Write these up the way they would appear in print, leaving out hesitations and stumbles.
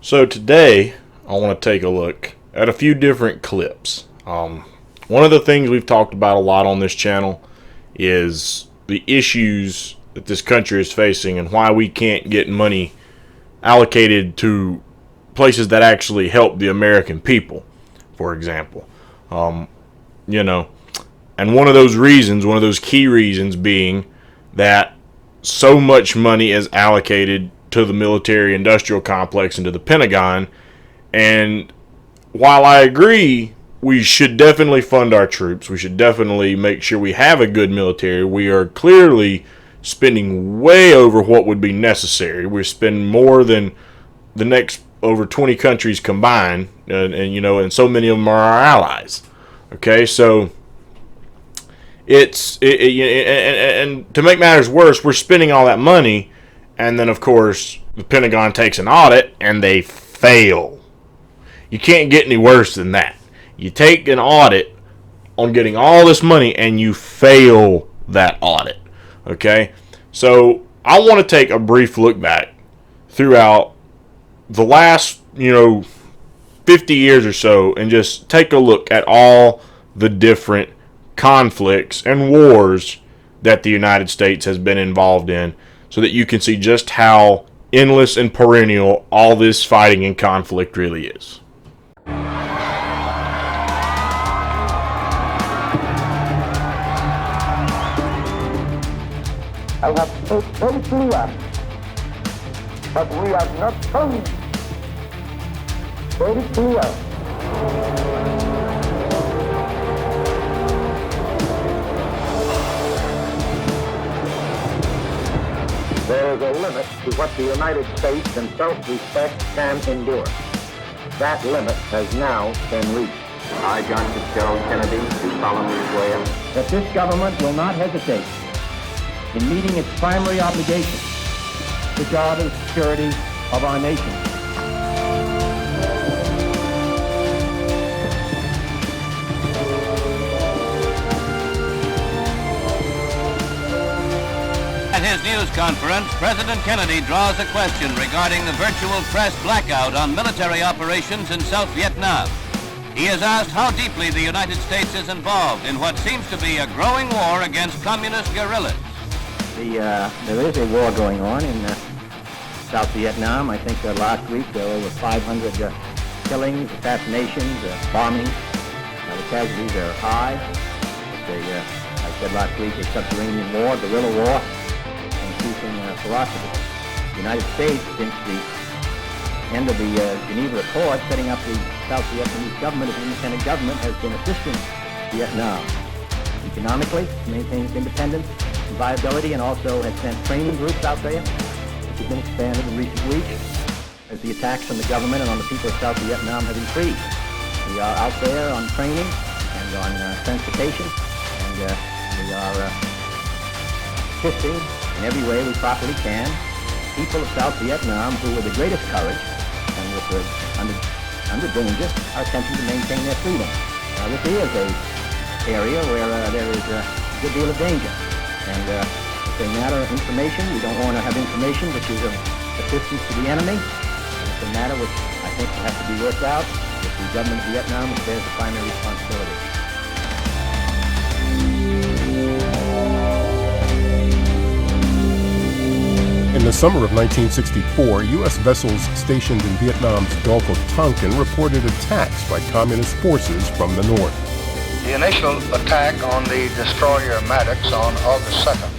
So today, I want to take a look at a few different clips. One of the things we've talked about a lot on this channel is the issues that this country is facing and why we can't get money allocated to places that actually help the American people, for example. And one of those reasons, one of those key reasons being that so much money is allocated to the military-industrial complex and to the Pentagon. And while I agree we should definitely fund our troops, we should definitely make sure we have a good military, we are clearly spending way over what would be necessary. We're spending more than the next over 20 countries combined, and so many of them are our allies. Okay, so and to make matters worse, we're spending all that money, and then, of course, the Pentagon takes an audit, and they fail. You can't get any worse than that. You take an audit on getting all this money, and you fail that audit. Okay? So, I want to take a brief look back throughout the last, 50 years or so, and just take a look at all the different conflicts and wars that the United States has been involved in, so that you can see just how endless and perennial all this fighting and conflict really is. I have made very clear that we are not friends. Very clear. There is a limit to what the United States in self-respect can endure. That limit has now been reached. I, John Fitzgerald Kennedy, do solemnly swear that this government will not hesitate in meeting its primary obligation to guard the security of our nation. At his news conference, President Kennedy draws a question regarding the virtual press blackout on military operations in South Vietnam. He is asked how deeply the United States is involved in what seems to be a growing war against communist guerrillas. There is a war going on in South Vietnam. I think last week there were over 500 killings, assassinations, bombings. The casualties are high. I said last week, a subterranean war, guerrilla war, increasing ferocity. The United States, since the end of the Geneva Accord, setting up the South Vietnamese government as an independent government, has been assisting Vietnam economically to maintain its independence and viability, and also has sent training groups out there, which have been expanded in recent weeks as the attacks on the government and on the people of South Vietnam have increased. We are out there on training and on transportation, and we are assisting in every way we properly can people of South Vietnam who, with the greatest courage and with under danger, are attempting to maintain their freedom. Now, this is an area where there is a good deal of danger, and it's a matter of information. We don't want to have information which is of assistance to the enemy, and it's a matter which I think will have to be worked out with the government of Vietnam, which bears the primary responsibility. In the summer of 1964, U.S. vessels stationed in Vietnam's Gulf of Tonkin reported attacks by communist forces from the north. The initial attack on the destroyer Maddox on August 2nd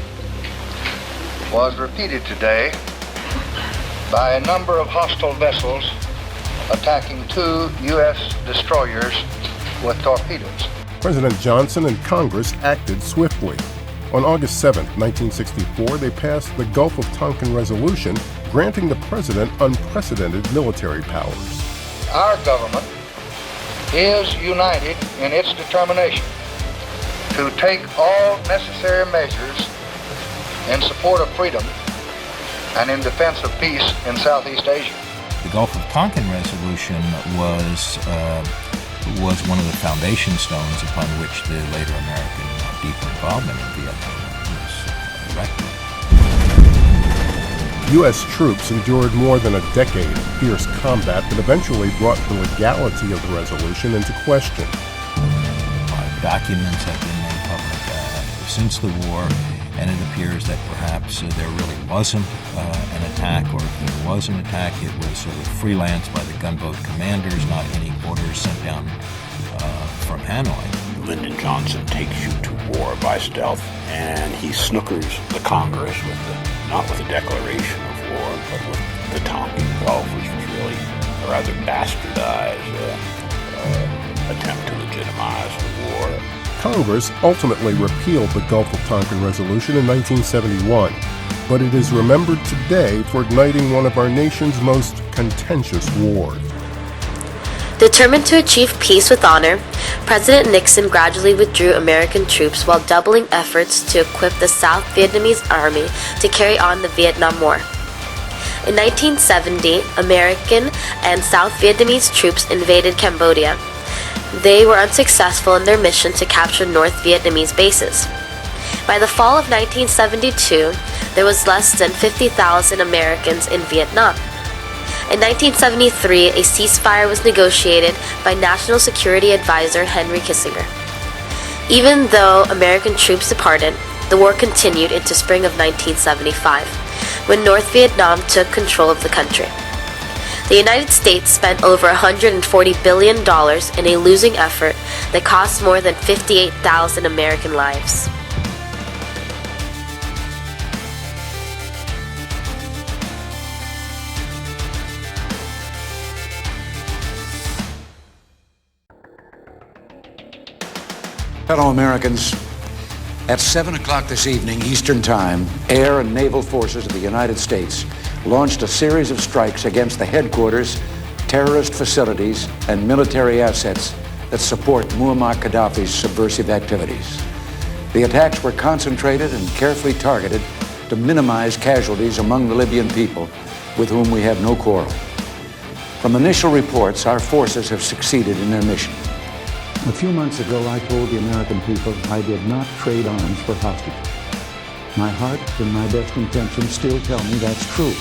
was repeated today by a number of hostile vessels attacking two U.S. destroyers with torpedoes. President Johnson and Congress acted swiftly. On August 7, 1964, they passed the Gulf of Tonkin Resolution, granting the president unprecedented military powers. Our government is united in its determination to take all necessary measures in support of freedom and in defense of peace in Southeast Asia. The Gulf of Tonkin Resolution was one of the foundation stones upon which the later American deep involvement in Vietnam was erected. U.S. troops endured more than a decade of fierce combat that eventually brought the legality of the resolution into question. Documents have been made public since the war, and it appears that perhaps there really wasn't an attack, or if there was an attack, it was sort of freelance by the gunboat commanders, not any orders sent down from Hanoi. Lyndon Johnson takes you to war by stealth, and he snookers the Congress not with a declaration of war, but with the Tonkin Gulf, which was really a rather bastardized attempt to legitimize the war. Congress ultimately repealed the Gulf of Tonkin Resolution in 1971, but it is remembered today for igniting one of our nation's most contentious wars. Determined to achieve peace with honor, President Nixon gradually withdrew American troops while doubling efforts to equip the South Vietnamese army to carry on the Vietnam War. In 1970, American and South Vietnamese troops invaded Cambodia. They were unsuccessful in their mission to capture North Vietnamese bases. By the fall of 1972, there was less than 50,000 Americans in Vietnam. In 1973, a ceasefire was negotiated by National Security Advisor Henry Kissinger. Even though American troops departed, the war continued into spring of 1975, when North Vietnam took control of the country. The United States spent over $140 billion in a losing effort that cost more than 58,000 American lives. Fellow Americans, at 7 o'clock this evening, Eastern Time, air and naval forces of the United States launched a series of strikes against the headquarters, terrorist facilities, and military assets that support Muammar Gaddafi's subversive activities. The attacks were concentrated and carefully targeted to minimize casualties among the Libyan people, with whom we have no quarrel. From initial reports, our forces have succeeded in their mission. A few months ago, I told the American people I did not trade arms for hostages. My heart and my best intentions still tell me that's true,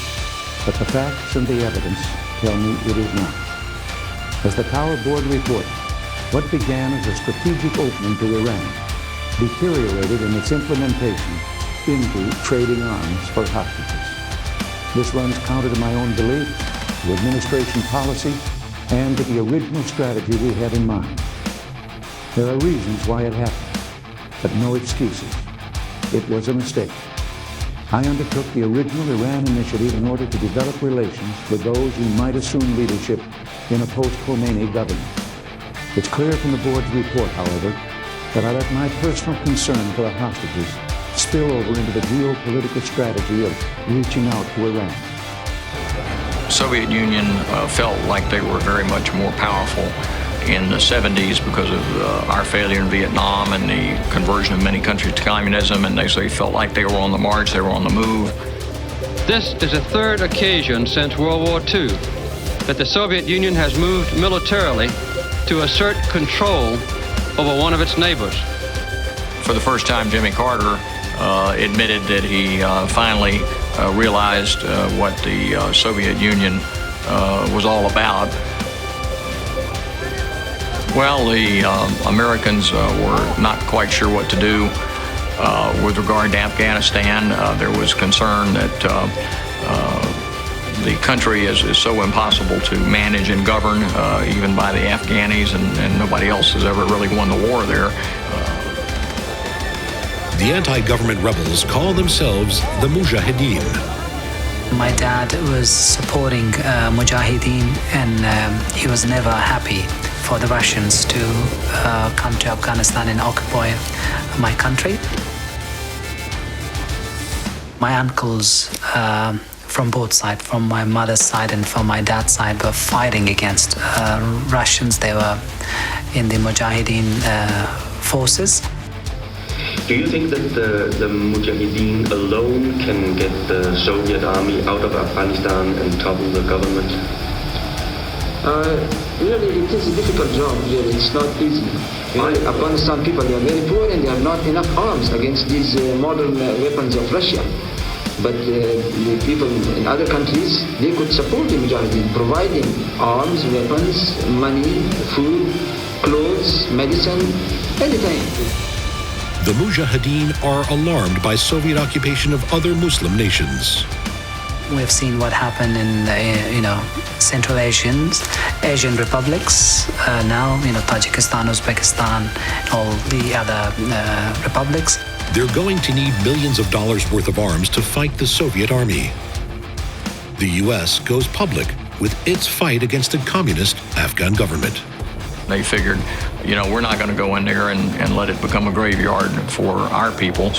but the facts and the evidence tell me it is not. As the Tower Board reported, what began as a strategic opening to Iran deteriorated in its implementation into trading arms for hostages. This runs counter to my own beliefs, to administration policy, and to the original strategy we had in mind. There are reasons why it happened, but no excuses. It was a mistake. I undertook the original Iran initiative in order to develop relations with those who might assume leadership in a post-Khomeini government. It's clear from the board's report, however, that I let my personal concern for the hostages spill over into the geopolitical strategy of reaching out to Iran. The Soviet Union felt like they were very much more powerful in the 70s because of our failure in Vietnam and the conversion of many countries to communism, and they felt like they were on the march, they were on the move. This is the third occasion since World War II that the Soviet Union has moved militarily to assert control over one of its neighbors. For the first time, Jimmy Carter admitted that he finally realized what the Soviet Union was all about. Well, the Americans were not quite sure what to do with regard to Afghanistan. There was concern that the country is so impossible to manage and govern, even by the Afghanis, and nobody else has ever really won the war there. The anti-government rebels call themselves the Mujahideen. My dad was supporting Mujahideen, and he was never happy for the Russians to come to Afghanistan and occupy my country. My uncles from both sides, from my mother's side and from my dad's side, were fighting against Russians. They were in the Mujahideen forces. Do you think that the Mujahideen alone can get the Soviet army out of Afghanistan and topple the government? Really, it is a difficult job. Really, it's not easy. Afghanistan people, they are very poor and they have not enough arms against these modern weapons of Russia. But the people in other countries, they could support the Mujahideen, providing arms, weapons, money, food, clothes, medicine, anything. The Mujahideen are alarmed by Soviet occupation of other Muslim nations. We've seen what happened in, Central Asian republics. Now, Tajikistan, Uzbekistan, all the other republics. They're going to need millions of dollars worth of arms to fight the Soviet army. The U.S. goes public with its fight against the communist Afghan government. They figured, we're not going to go in there and let it become a graveyard for our people.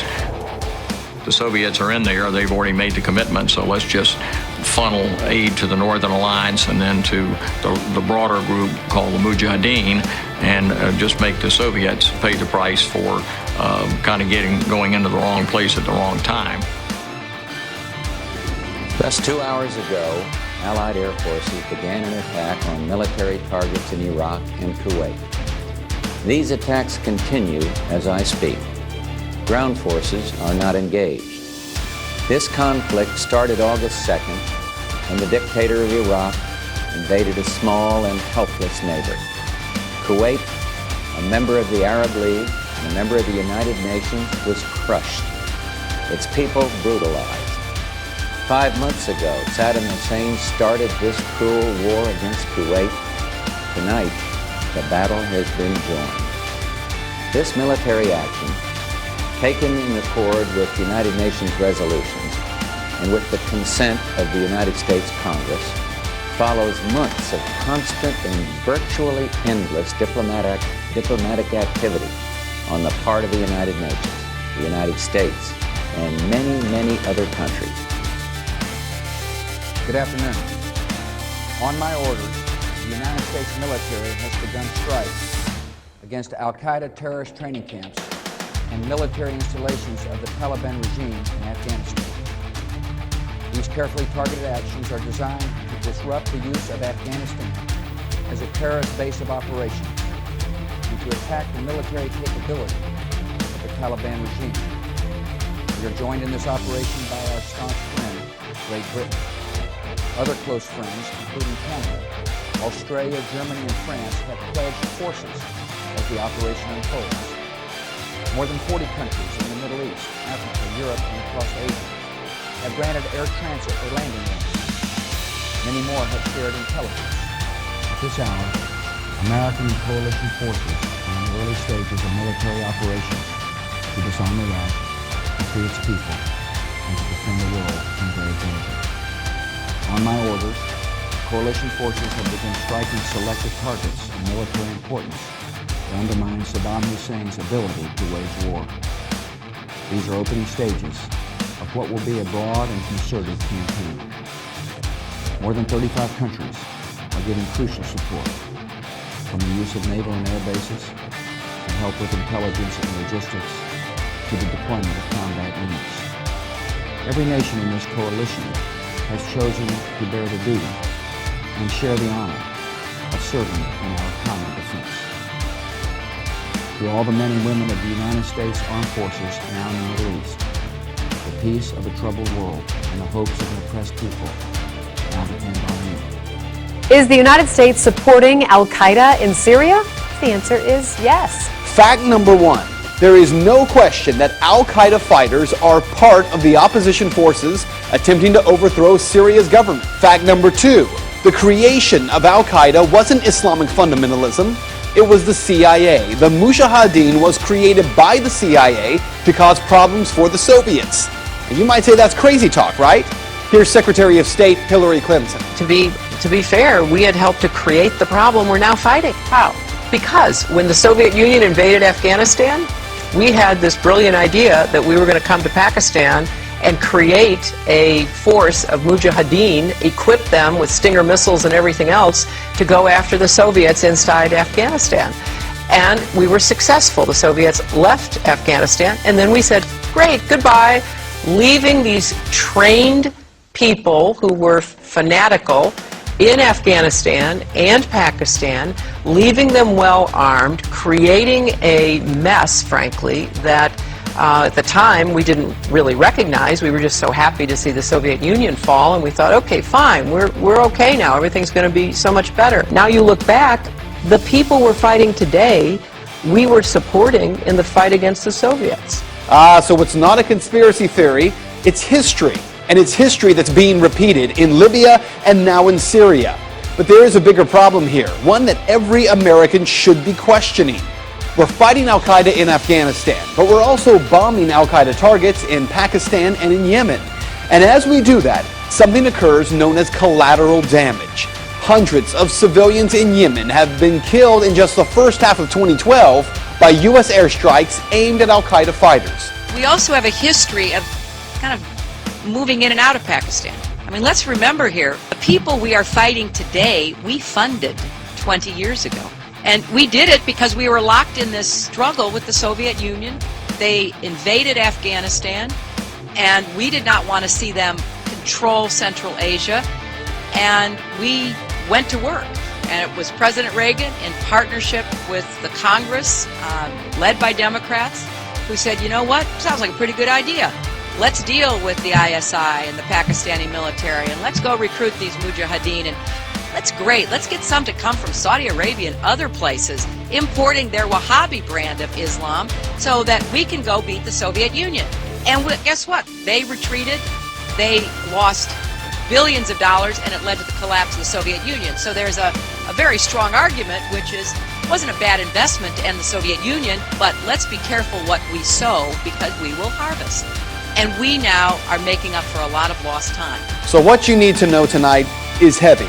The Soviets are in there, they've already made the commitment, so let's just funnel aid to the Northern Alliance and then to the broader group called the Mujahideen, and just make the Soviets pay the price for kind of going into the wrong place at the wrong time. Just 2 hours ago, Allied air forces began an attack on military targets in Iraq and Kuwait. These attacks continue as I speak. Ground forces are not engaged. This conflict started August 2nd when the dictator of Iraq invaded a small and helpless neighbor. Kuwait, a member of the Arab League and a member of the United Nations, was crushed. Its people brutalized. 5 months ago, Saddam Hussein started this cruel war against Kuwait. Tonight, the battle has been joined. This military action, taken in accord with United Nations resolutions and with the consent of the United States Congress, follows months of constant and virtually endless diplomatic activity on the part of the United Nations, the United States, and many, many other countries. Good afternoon. On my orders, the United States military has begun strikes against al-Qaeda terrorist training camps and military installations of the Taliban regime in Afghanistan. These carefully targeted actions are designed to disrupt the use of Afghanistan as a terrorist base of operation and to attack the military capability of the Taliban regime. We are joined in this operation by our staunch friend, Great Britain. Other close friends, including Canada, Australia, Germany, and France, have pledged forces as the operation unfolds. More than 40 countries in the Middle East, Africa, Europe, and across Asia have granted air transit or landing lanes. Many more have shared intelligence. At this hour, American and coalition forces are in the early stages of military operations to disarm Iraq, to free its people, and to defend the world from grave danger. On my orders, coalition forces have begun striking selected targets of military importance to undermine Saddam Hussein's ability to wage war. These are opening stages of what will be a broad and concerted campaign. More than 35 countries are giving crucial support, from the use of naval and air bases to help with intelligence and logistics to the deployment of combat units. Every nation in this coalition has chosen to bear the duty and share the honor of serving in our common defense. To all the men and women of the United States Armed Forces now in the Middle East, the peace of a troubled world and the hopes of an oppressed people now depend on you. Is the United States supporting al-Qaeda in Syria? The answer is yes. Fact number one. There is no question that al-Qaeda fighters are part of the opposition forces attempting to overthrow Syria's government. Fact number two, the creation of al-Qaeda wasn't Islamic fundamentalism, it was the CIA. The Mujahideen was created by the CIA to cause problems for the Soviets. And you might say that's crazy talk, right? Here's Secretary of State Hillary Clinton. To be fair, we had helped to create the problem we're now fighting. How? Because when the Soviet Union invaded Afghanistan, we had this brilliant idea that we were going to come to Pakistan and create a force of Mujahideen, equip them with Stinger missiles and everything else to go after the Soviets inside Afghanistan. And we were successful. The Soviets left Afghanistan, and then we said, great, goodbye, leaving these trained people who were fanatical in Afghanistan and Pakistan, leaving them well armed, creating a mess, frankly, that at the time we didn't really recognize. We were just so happy to see the Soviet Union fall, and we thought, okay, fine, we're okay now. Everything's going to be so much better. Now you look back, the people we're fighting today, we were supporting in the fight against the Soviets. So it's not a conspiracy theory, it's history. And it's history that's being repeated in Libya and now in Syria. But there is a bigger problem here, one that every American should be questioning. We're fighting al-Qaeda in Afghanistan, but we're also bombing al-Qaeda targets in Pakistan and in Yemen. And as we do that, something occurs known as collateral damage. Hundreds of civilians in Yemen have been killed in just the first half of 2012 by U.S. airstrikes aimed at al-Qaeda fighters. We also have a history of kind of moving in and out of Pakistan. I mean, let's remember here, the people we are fighting today, we funded 20 years ago. And we did it because we were locked in this struggle with the Soviet Union. They invaded Afghanistan, and we did not want to see them control Central Asia. And we went to work. And it was President Reagan in partnership with the Congress, led by Democrats, who said, you know what, sounds like a pretty good idea. Let's deal with the ISI and the Pakistani military, and let's go recruit these mujahideen, and let's get some to come from Saudi Arabia and other places, importing their Wahhabi brand of Islam so that we can go beat the Soviet Union. And guess what? They retreated, they lost billions of dollars, and it led to the collapse of the Soviet Union. So there's a very strong argument, which is, it wasn't a bad investment to end the Soviet Union, but let's be careful what we sow because we will harvest. And we now are making up for a lot of lost time. So what you need to know tonight is heavy.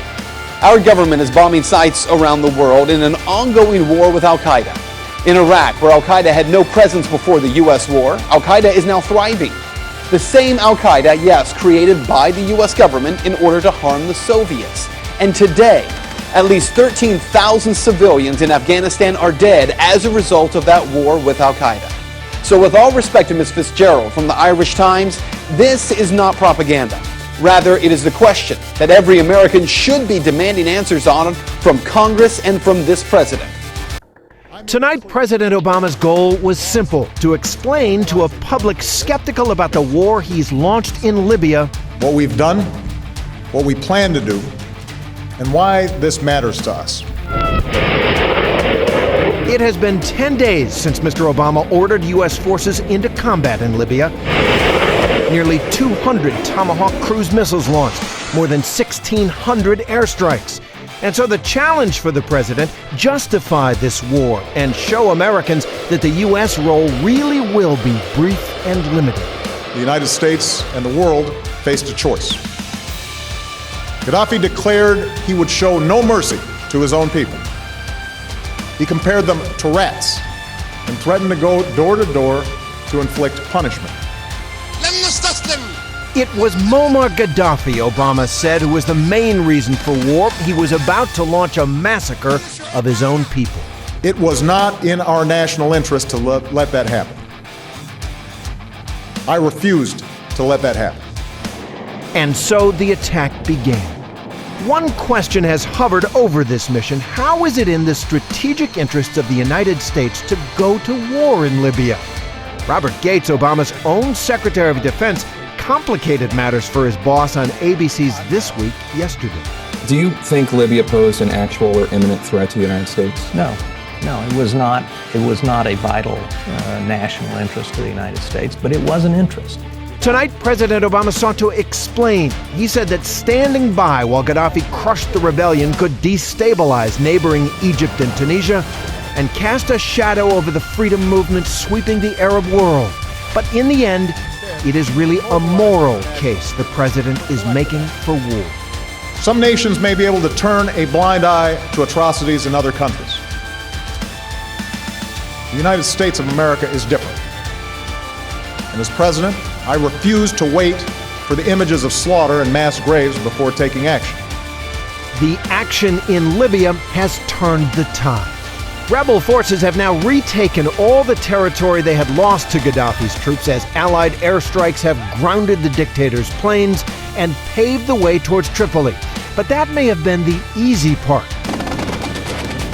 Our government is bombing sites around the world in an ongoing war with al-Qaeda. In Iraq, where al-Qaeda had no presence before the U.S. war, al-Qaeda is now thriving. The same al-Qaeda, yes, created by the U.S. government in order to harm the Soviets. And today, at least 13,000 civilians in Afghanistan are dead as a result of that war with al-Qaeda. So with all respect to Ms. Fitzgerald from the Irish Times, this is not propaganda. Rather, it is the question that every American should be demanding answers on from Congress and from this president. Tonight, President Obama's goal was simple: to explain to a public skeptical about the war he's launched in Libya what we've done, what we plan to do, and why this matters to us. It has been 10 days since Mr. Obama ordered U.S. forces into combat in Libya. Nearly 200 Tomahawk cruise missiles launched, more than 1,600 airstrikes. And so the challenge for the president: justify this war and show Americans that the U.S. role really will be brief and limited. The United States and the world faced a choice. Gaddafi declared he would show no mercy to his own people. He compared them to rats and threatened to go door to door to inflict punishment. It was Muammar Gaddafi, Obama said, who was the main reason for war. He was about to launch a massacre of his own people. It was not in our national interest to let that happen. I refused to let that happen. And so the attack began. One question has hovered over this mission: how is it in the strategic interests of the United States to go to war in Libya? Robert Gates, Obama's own Secretary of Defense, complicated matters for his boss on ABC's This Week yesterday. Do you think Libya posed an actual or imminent threat to the United States? No, it was not. It was not a vital national interest to the United States, but it was an interest. Tonight, President Obama sought to explain. He said that standing by while Gaddafi crushed the rebellion could destabilize neighboring Egypt and Tunisia and cast a shadow over the freedom movement sweeping the Arab world. But in the end, it is really a moral case the president is making for war. Some nations may be able to turn a blind eye to atrocities in other countries. The United States of America is different. And as president, I refuse to wait for the images of slaughter and mass graves before taking action. The action in Libya has turned the tide. Rebel forces have now retaken all the territory they had lost to Gaddafi's troops as Allied airstrikes have grounded the dictator's planes and paved the way towards Tripoli. But that may have been the easy part.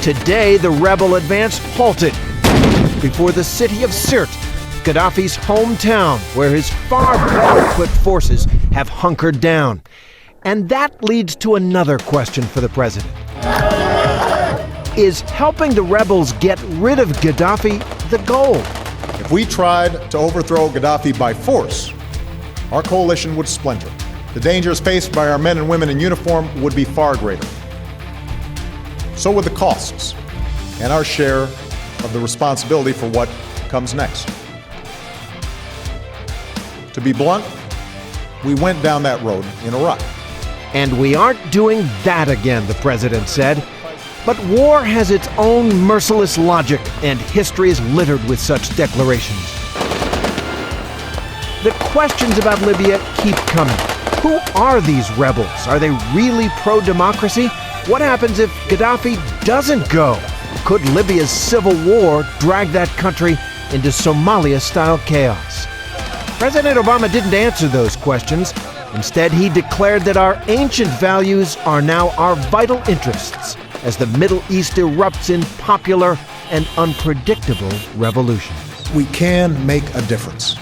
Today, the rebel advance halted before the city of Sirte, Gaddafi's hometown, where his far better equipped forces have hunkered down. And that leads to another question for the president. Is helping the rebels get rid of Gaddafi the goal? If we tried to overthrow Gaddafi by force, our coalition would splinter. The dangers faced by our men and women in uniform would be far greater. So would the costs and our share of the responsibility for what comes next. To be blunt, we went down that road in Iraq. And we aren't doing that again, the president said. But war has its own merciless logic, and history is littered with such declarations. The questions about Libya keep coming. Who are these rebels? Are they really pro-democracy? What happens if Gaddafi doesn't go? Could Libya's civil war drag that country into Somalia-style chaos? President Obama didn't answer those questions. Instead, he declared that our ancient values are now our vital interests as the Middle East erupts in popular and unpredictable revolutions. We can make a difference.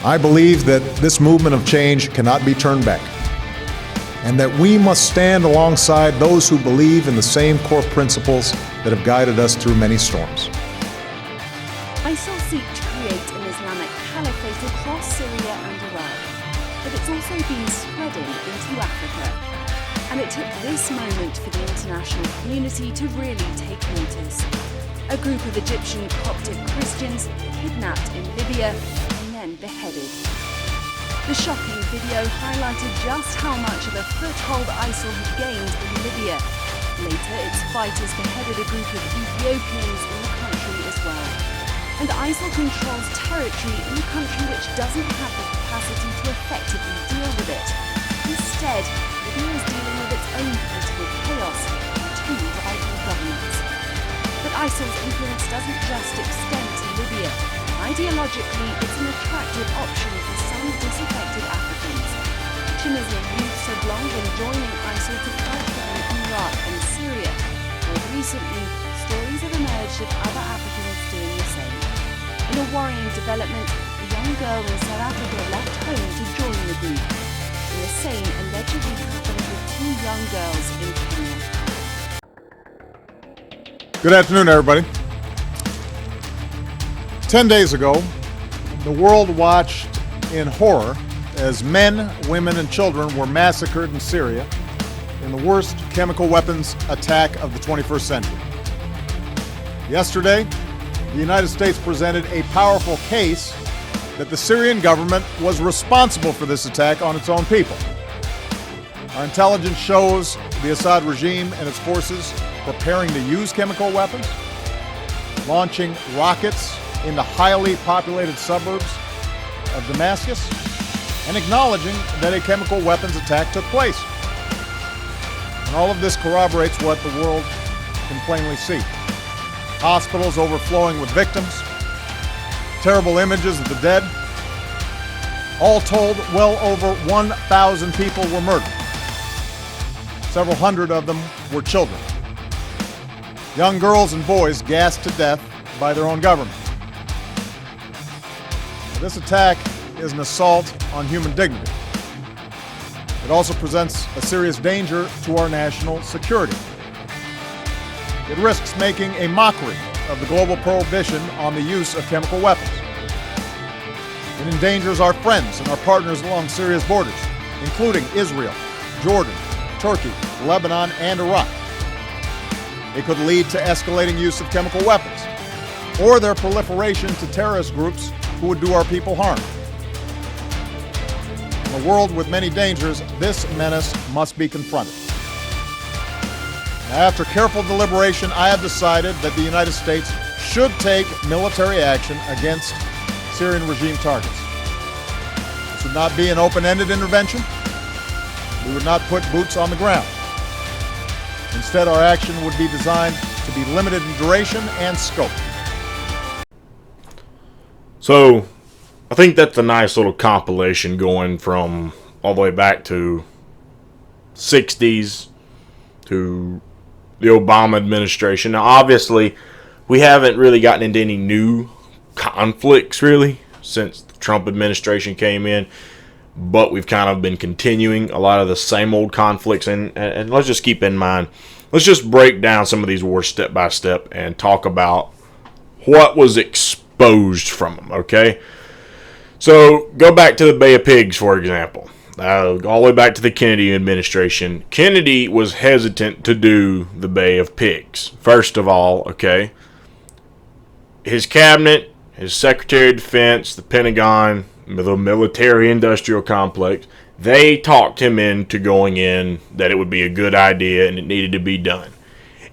I believe that this movement of change cannot be turned back, and that we must stand alongside those who believe in the same core principles that have guided us through many storms. ISIL seek to create an Islamic caliphate across Syria and Iraq, but it's also been spreading into Africa. And it took this moment for the international community to really take notice. A group of Egyptian Coptic Christians kidnapped in Libya and then beheaded. The shocking video highlighted just how much of a foothold ISIL had gained in Libya. Later, its fighters beheaded a group of Ethiopians in the country as well. And ISIL controls territory in a country which doesn't have the capacity to effectively deal with it. Instead, Libya is dealing with its own political chaos and two rival governments. But ISIL's influence doesn't just extend to Libya. Ideologically, it's an attractive option for some disaffected Africans. Tunisian youths have long been joining ISIL to fight for them in Iraq and Syria. More recently, stories have emerged of other Africans doing the same. In a worrying development, a young girl in South Africa left home to join the group. And the same allegedly happened with two young girls in Kenya. Good afternoon, everybody. 10 days ago, the world watched in horror as men, women, and children were massacred in Syria in the worst chemical weapons attack of the 21st century. Yesterday, the United States presented a powerful case that the Syrian government was responsible for this attack on its own people. Our intelligence shows the Assad regime and its forces preparing to use chemical weapons, launching rockets into highly populated suburbs of Damascus, and acknowledging that a chemical weapons attack took place. And all of this corroborates what the world can plainly see. Hospitals overflowing with victims, terrible images of the dead. All told, well over 1,000 people were murdered. Several hundred of them were children. Young girls and boys gassed to death by their own government. This attack is an assault on human dignity. It also presents a serious danger to our national security. It risks making a mockery of the global prohibition on the use of chemical weapons. It endangers our friends and our partners along Syria's borders, including Israel, Jordan, Turkey, Lebanon, and Iraq. It could lead to escalating use of chemical weapons, or their proliferation to terrorist groups who would do our people harm. In a world with many dangers, this menace must be confronted. Now, after careful deliberation, I have decided that the United States should take military action against Syrian regime targets. This would not be an open-ended intervention. We would not put boots on the ground. Instead, our action would be designed to be limited in duration and scope. So, I think that's a nice little compilation going from all the way back to 60s to the Obama administration. Now, obviously, we haven't really gotten into any new conflicts, really, since the Trump administration came in. But we've kind of been continuing a lot of the same old conflicts. And let's just keep in mind, let's just break down some of these wars step by step and talk about what was exposed from them, okay? So, go back to the Bay of Pigs, for example. All the way back to the Kennedy administration. Kennedy was hesitant to do the Bay of Pigs. First of all, okay, his cabinet, his Secretary of Defense, the Pentagon, the military-industrial complex, they talked him into going in, that it would be a good idea and it needed to be done.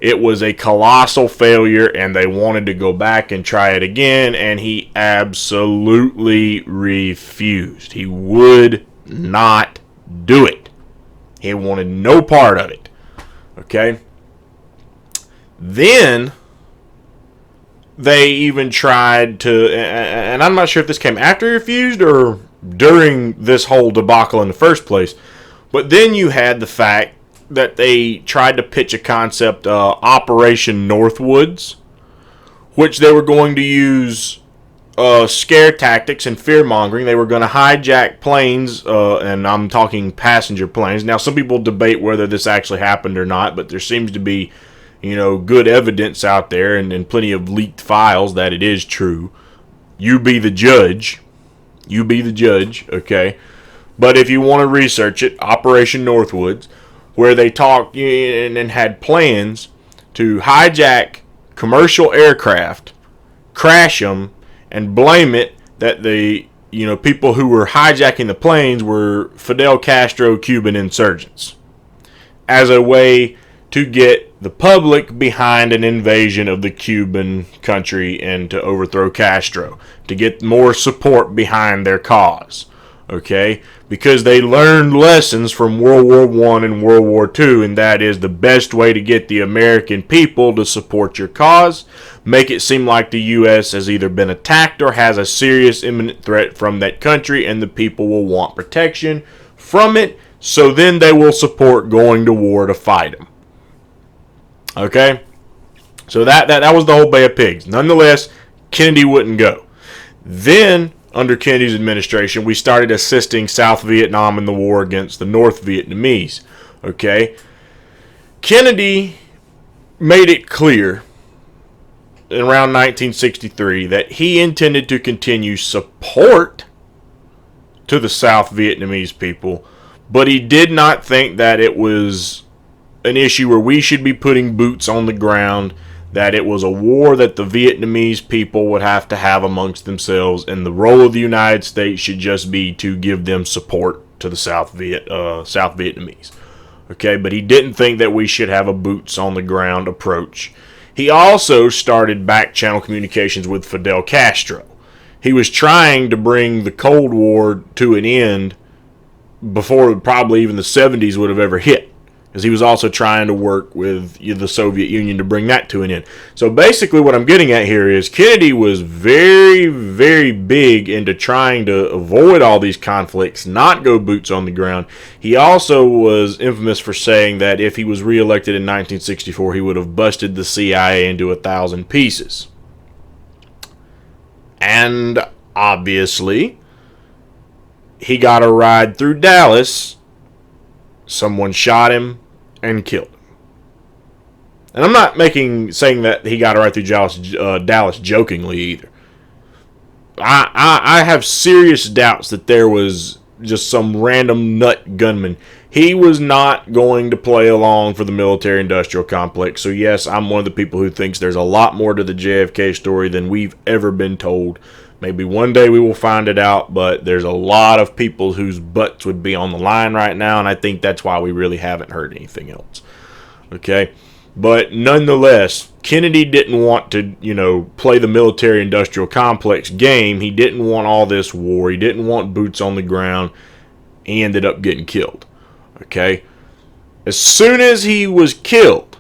It was a colossal failure, and they wanted to go back and try it again, and he absolutely refused. He would not do it. He wanted no part of it. Okay? Then they even tried to, and I'm not sure if this came after he refused or during this whole debacle in the first place, but then you had the fact that they tried to pitch a concept, Operation Northwoods, which they were going to use scare tactics and fear-mongering. They were going to hijack planes, and I'm talking passenger planes. Now, some people debate whether this actually happened or not, but there seems to be, good evidence out there and plenty of leaked files that it is true. You be the judge. You be the judge, okay? But if you want to research it, Operation Northwoods, where they talked and had plans to hijack commercial aircraft, crash them, and blame it that the people who were hijacking the planes were Fidel Castro Cuban insurgents, as a way to get the public behind an invasion of the Cuban country and to overthrow Castro, to get more support behind their cause. Okay? Because they learned lessons from World War I and World War II, and that is the best way to get the American people to support your cause. Make it seem like the U.S. has either been attacked or has a serious imminent threat from that country, and the people will want protection from it, so then they will support going to war to fight them. Okay? So that was the whole Bay of Pigs. Nonetheless, Kennedy wouldn't go. Then, under Kennedy's administration, we started assisting South Vietnam in the war against the North Vietnamese. Okay? Kennedy made it clear in around 1963 that he intended to continue support to the South Vietnamese people, but he did not think that it was an issue where we should be putting boots on the ground, that it was a war that the Vietnamese people would have to have amongst themselves, and the role of the United States should just be to give them support to the South Vietnamese. Okay, but he didn't think that we should have a boots on the ground approach. He also started back channel communications with Fidel Castro. He was trying to bring the Cold War to an end before probably even the 70s would have ever hit, because he was also trying to work with the Soviet Union to bring that to an end. So basically what I'm getting at here is Kennedy was very, very big into trying to avoid all these conflicts, not go boots on the ground. He also was infamous for saying that if he was reelected in 1964, he would have busted the CIA into 1,000 pieces. And obviously, he got a ride through Dallas. Someone shot him and killed him. And I'm not saying that he got it right through Dallas jokingly either. I have serious doubts that there was just some random nut gunman. He was not going to play along for the military-industrial complex. So yes, I'm one of the people who thinks there's a lot more to the JFK story than we've ever been told. Maybe one day we will find it out, but there's a lot of people whose butts would be on the line right now, and I think that's why we really haven't heard anything else. Okay? But nonetheless, Kennedy didn't want to, play the military-industrial complex game. He didn't want all this war. He didn't want boots on the ground. He ended up getting killed. Okay? As soon as he was killed,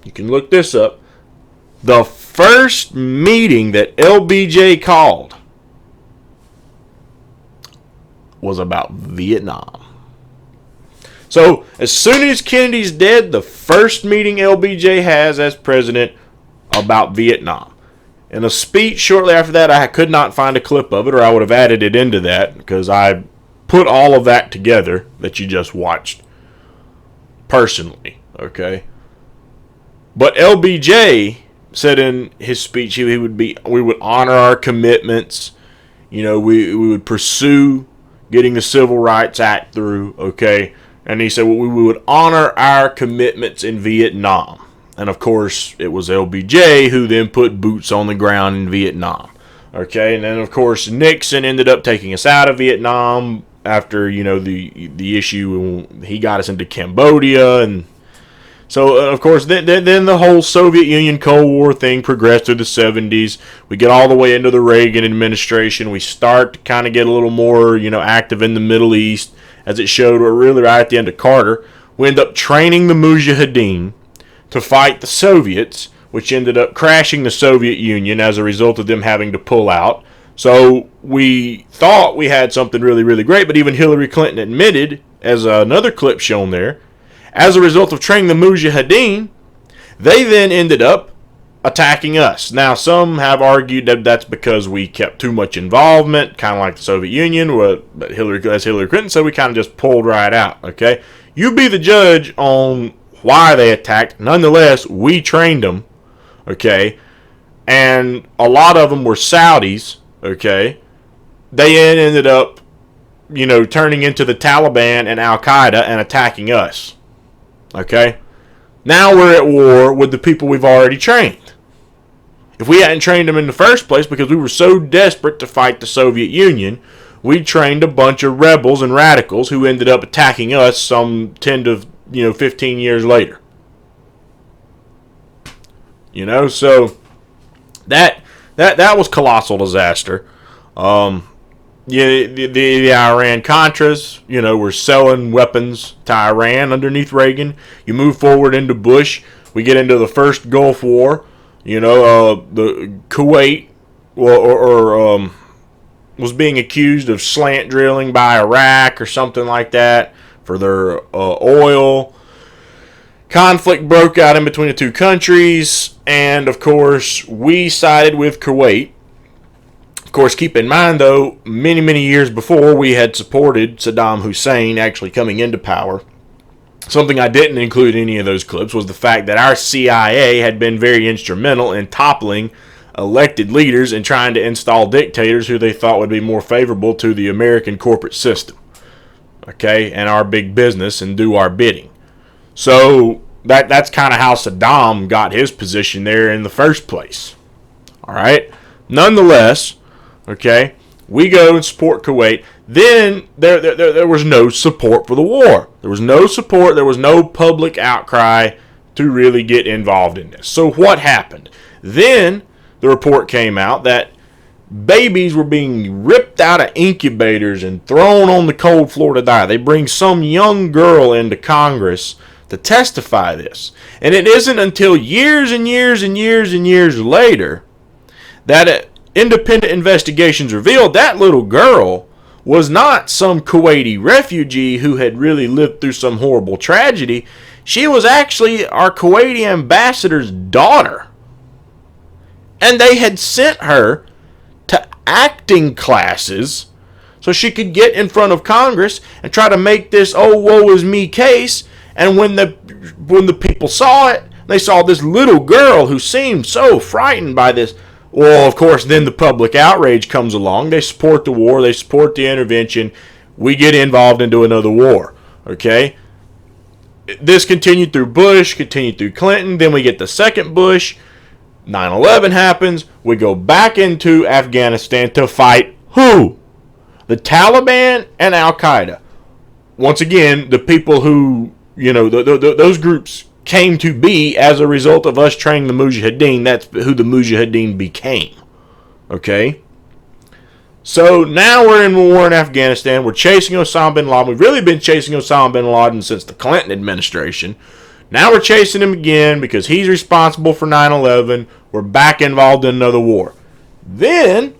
You can look this up. The first meeting that LBJ called was about Vietnam. So, as soon as Kennedy's dead, the first meeting LBJ has as president about Vietnam. In a speech shortly after that, I could not find a clip of it, or I would have added it into that, because I put all of that together that you just watched personally, okay? But LBJ said in his speech we would honor our commitments, we would pursue getting the Civil Rights Act through, okay? And he said we would honor our commitments in Vietnam. And of course, it was LBJ who then put boots on the ground in Vietnam. Okay, and then of course Nixon ended up taking us out of Vietnam after, the issue. He got us into Cambodia, and so of course then the whole Soviet Union Cold War thing progressed through the 70s. We get all the way into the Reagan administration. We start to kind of get a little more, active in the Middle East, as it showed really right at the end of Carter. We end up training the Mujahideen to fight the Soviets, which ended up crashing the Soviet Union as a result of them having to pull out. So we thought we had something really, really great, but even Hillary Clinton admitted, as another clip shown there, as a result of training the Mujahideen, they then ended up attacking us. Now, some have argued that that's because we kept too much involvement, kind of like the Soviet Union, but as Hillary Clinton said, we kind of just pulled right out, okay? You be the judge on why they attacked. Nonetheless, we trained them, okay? And a lot of them were Saudis, okay? They ended up, turning into the Taliban and Al-Qaeda and attacking us, okay? Now we're at war with the people we've already trained. If we hadn't trained them in the first place because we were so desperate to fight the Soviet Union, we trained a bunch of rebels and radicals who ended up attacking us some 10 to 15 years later. So that was colossal disaster. The Iran-Contras, were selling weapons to Iran underneath Reagan. You move forward into Bush. We get into the first Gulf War. The Kuwait was being accused of slant drilling by Iraq or something like that for their oil. Conflict broke out in between the two countries, and of course, we sided with Kuwait. Of course, keep in mind, though, many, many years before, we had supported Saddam Hussein actually coming into power. Something I didn't include in any of those clips was the fact that our CIA had been very instrumental in toppling elected leaders and trying to install dictators who they thought would be more favorable to the American corporate system, okay, and our big business and do our bidding. So that's kind of how Saddam got his position there in the first place. All right. Nonetheless, okay, we go and support Kuwait. Then there was no support for the war. There was no support. There was no public outcry to really get involved in this. So what happened? Then the report came out that babies were being ripped out of incubators and thrown on the cold floor to die. They bring some young girl into Congress to testify this. And it isn't until years and years and years and years later that independent investigations revealed that little girl was not some Kuwaiti refugee who had really lived through some horrible tragedy. She was actually our Kuwaiti ambassador's daughter. And they had sent her to acting classes so she could get in front of Congress and try to make this "oh, woe is me" case. And when the people saw it, they saw this little girl who seemed so frightened by this. Well, of course, then the public outrage comes along. They support the war. They support the intervention. We get involved into another war. Okay? This continued through Bush, continued through Clinton. Then we get the second Bush. 9/11 happens. We go back into Afghanistan to fight who? The Taliban and Al-Qaeda. Once again, the people who, those groups came to be as a result of us training the Mujahideen. That's who the Mujahideen became. Okay? So now we're in war in Afghanistan. We're chasing Osama bin Laden. We've really been chasing Osama bin Laden since the Clinton administration. Now we're chasing him again because he's responsible for 9/11. We're back involved in another war. Then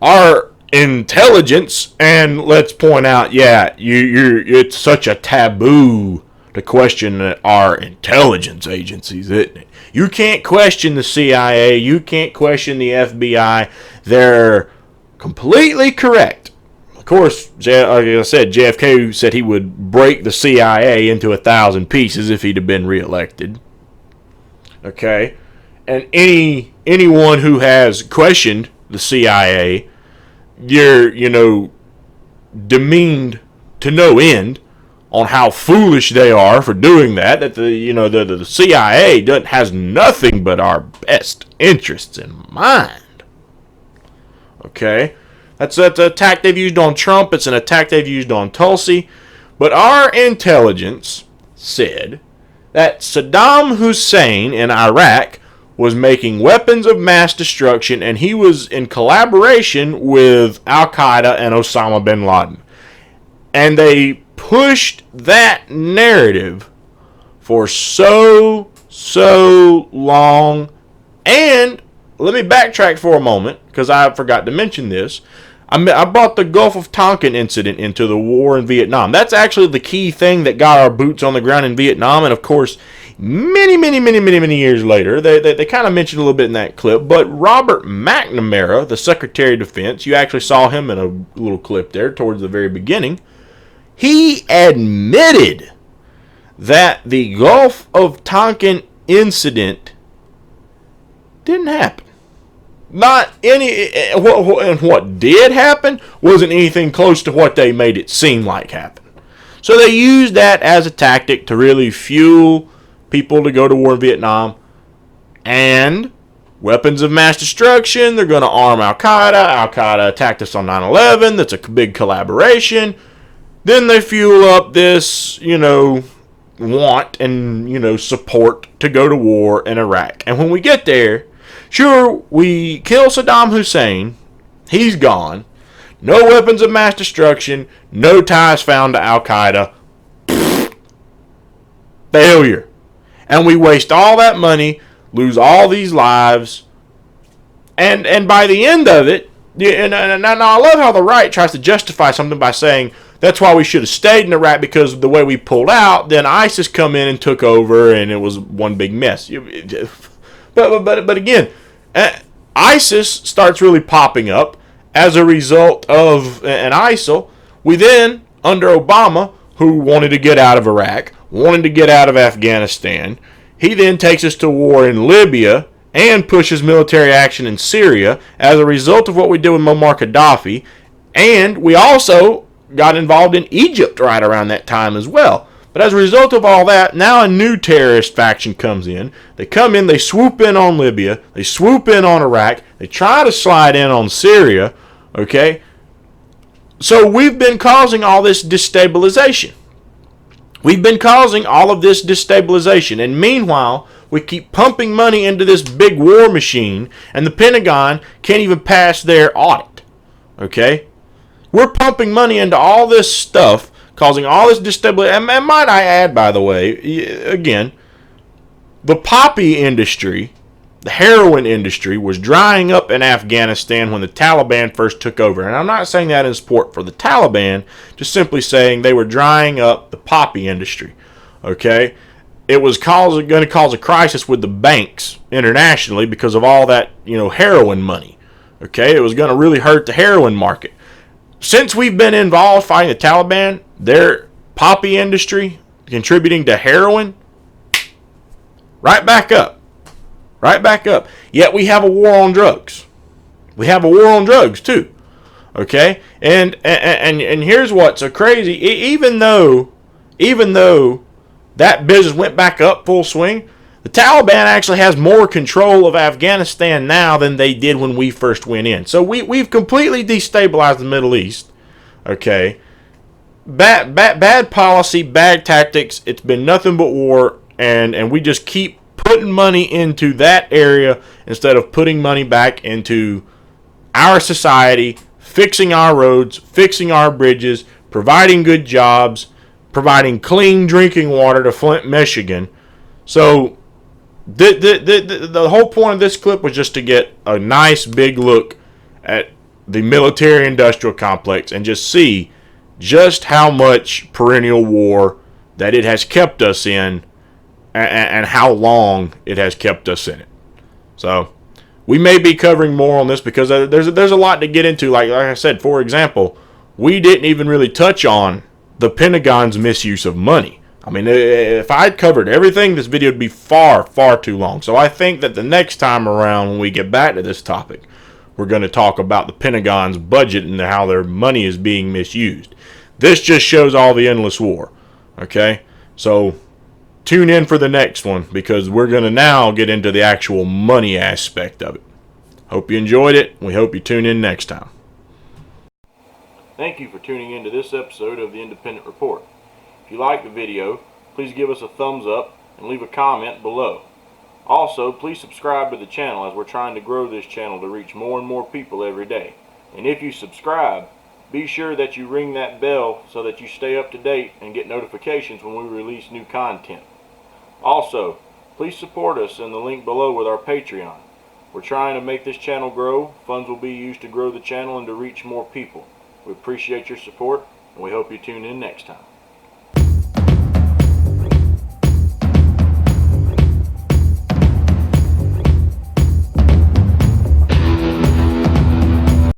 our intelligence, and let's point out, it's such a taboo to question our intelligence agencies, isn't it? You can't question the CIA. You can't question the FBI. They're completely correct. Of course, like I said, JFK said he would break the CIA into 1,000 pieces if he'd have been reelected. Okay? And anyone who has questioned the CIA, you're, demeaned to no end on how foolish they are for doing that. That the CIA has nothing but our best interests in mind. Okay? That's an attack they've used on Trump. It's an attack they've used on Tulsi. But our intelligence said that Saddam Hussein in Iraq was making weapons of mass destruction, and he was in collaboration with Al-Qaeda and Osama bin Laden. And they pushed that narrative for so long. And let me backtrack for a moment, because I forgot to mention this. I brought the Gulf of Tonkin incident into the war in Vietnam. That's actually the key thing that got our boots on the ground in Vietnam. And of course, many years later, they kind of mentioned a little bit in that clip, but Robert McNamara, the Secretary of Defense, you actually saw him in a little clip there towards the very beginning, he admitted that the Gulf of Tonkin incident didn't happen. Not any, and what did happen wasn't anything close to what they made it seem like happened. So they used that as a tactic to really fuel people to go to war in Vietnam. And weapons of mass destruction, they're going to arm Al-Qaeda. Al-Qaeda attacked us on 9/11. That's a big collaboration. Then they fuel up this, want and, support to go to war in Iraq. And when we get there, sure, we kill Saddam Hussein. He's gone. No weapons of mass destruction. No ties found to Al-Qaeda. Failure. And we waste all that money, lose all these lives. And by the end of it, and I love how the right tries to justify something by saying, that's why we should have stayed in Iraq, because of the way we pulled out. Then ISIS come in and took over, and it was one big mess. But again, ISIS starts really popping up as a result of an ISIL. We then, under Obama, who wanted to get out of Iraq, wanted to get out of Afghanistan, he then takes us to war in Libya and pushes military action in Syria as a result of what we did with Muammar Gaddafi. And we also got involved in Egypt right around that time as well. But as a result of all that, now a new terrorist faction comes in. They come in, they swoop in on Libya, they swoop in on Iraq, they try to slide in on Syria, okay? So we've been causing all this destabilization. We've been causing all of this destabilization, and meanwhile, we keep pumping money into this big war machine, and the Pentagon can't even pass their audit, okay? We're pumping money into all this stuff, causing all this destabilization. And might I add, by the way, again, the poppy industry, the heroin industry, was drying up in Afghanistan when the Taliban first took over. And I'm not saying that in support for the Taliban, just simply saying they were drying up the poppy industry. Okay? It was going to cause a crisis with the banks internationally because of all that, heroin money. Okay? It was going to really hurt the heroin market. Since we've been involved fighting the Taliban, their poppy industry contributing to heroin, right back up. Right back up. Yet we have a war on drugs. We have a war on drugs too. Okay? And here's what's so crazy. Even though that business went back up full swing, the Taliban actually has more control of Afghanistan now than they did when we first went in. So we've completely destabilized the Middle East. Okay? Bad policy, bad tactics. It's been nothing but war, and we just keep putting money into that area instead of putting money back into our society, fixing our roads, fixing our bridges, providing good jobs, providing clean drinking water to Flint, Michigan. So the whole point of this clip was just to get a nice big look at the military-industrial complex and just see just how much perennial war that it has kept us in, and how long it has kept us in it. So we may be covering more on this because there's a lot to get into. Like I said, for example, we didn't even really touch on the Pentagon's misuse of money. I mean, if I had covered everything, this video would be far, far too long. So I think that the next time around when we get back to this topic, we're going to talk about the Pentagon's budget and how their money is being misused. This just shows all the endless war. Okay? So tune in for the next one because we're going to now get into the actual money aspect of it. Hope you enjoyed it. We hope you tune in next time. Thank you for tuning in to this episode of the Independent Report. If you like the video, please give us a thumbs up and leave a comment below. Also, please subscribe to the channel as we're trying to grow this channel to reach more and more people every day. And if you subscribe, be sure that you ring that bell so that you stay up to date and get notifications when we release new content. Also, please support us in the link below with our Patreon. We're trying to make this channel grow. Funds will be used to grow the channel and to reach more people. We appreciate your support, and we hope you tune in next time.